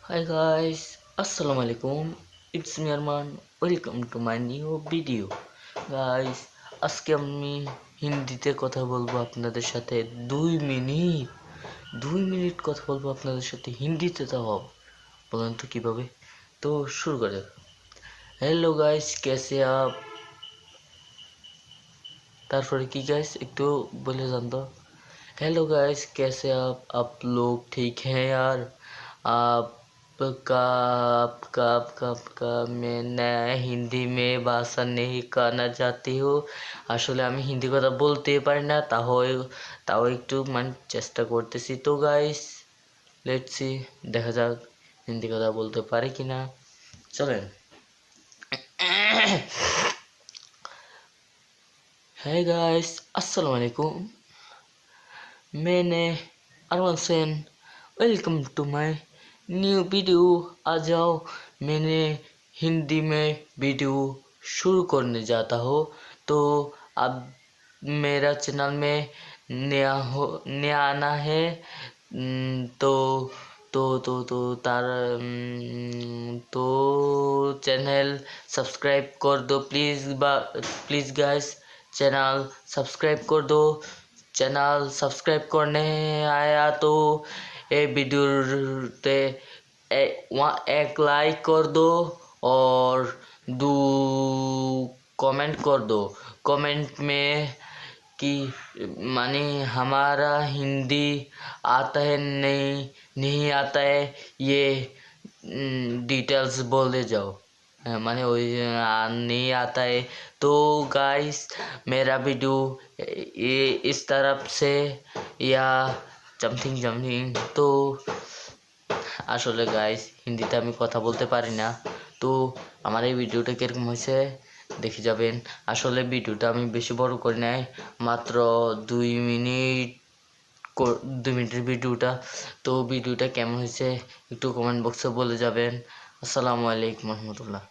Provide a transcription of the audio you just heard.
Hi guys, Assalamualaikum. It's me Arman. Welcome to my new video. Guys, আজকে আমি হিন্দিতে কথা বলবো আপনাদের সাথে 2 মিনিট। 2 মিনিট কথা বলবো আপনাদের সাথে হিন্দিতে, তাও বলেন তো কিভাবে। তো শুরু করা যাক। हेलो गाइस, कैसे आप? তারপরে কি गाइस একটু বলে जान दो। हेलो गाइस, कैसे आप लोग ठीक हैं यार? आपका मैं হিন্দি মে ভাষা नहीं कहना चाहती हूँ। আসলে আমি হিন্দি কথা বলতে পারি না, তাও একটু চেষ্টা করতেছি। তো গাইস, লেটস সি, দেখা যাক হিন্দি কথা বলতে পারি কিনা। চলেন। है गाइस, अस्सलाम वालेकुम। मैंने Arman Sen, welcome to my new video. आ जाओ, मैंने हिंदी में वीडियो शुरू करने जाता हो। तो अब मेरा चैनल में नया आना है। तो तो चैनल सब्सक्राइब कर दो प्लीज़ गाइस, चैनल सब्सक्राइब कर दो। चैनल सब्सक्राइब करने आया तो ये वीडियोते एक लाइक कर दो और दो कमेंट कर दो। कमेंट में कि माने हमारा हिंदी आता है नहीं आता है, ये डिटेल्स बोले जाओ। माने वही नहीं आता है। तो गाइस, मेरा वीडियो ये इस तरफ से या समथिंग তো আসলে গাইস হিন্দিতে আমি কথা বলতে পারি না। তো আমার এই ভিডিওটা কিরকম হয়েছে দেখে যাবেন। আসলে ভিডিওটা আমি বেশি বড় করি নাই, মাত্র 2 মিনিট 2 মিনিটের ভিডিওটা। তো ভিডিওটা কেমন হয়েছে একটু কমেন্ট বক্সে বলে যাবেন। আসসালামু আলাইকুম রহমতুল্লাহ।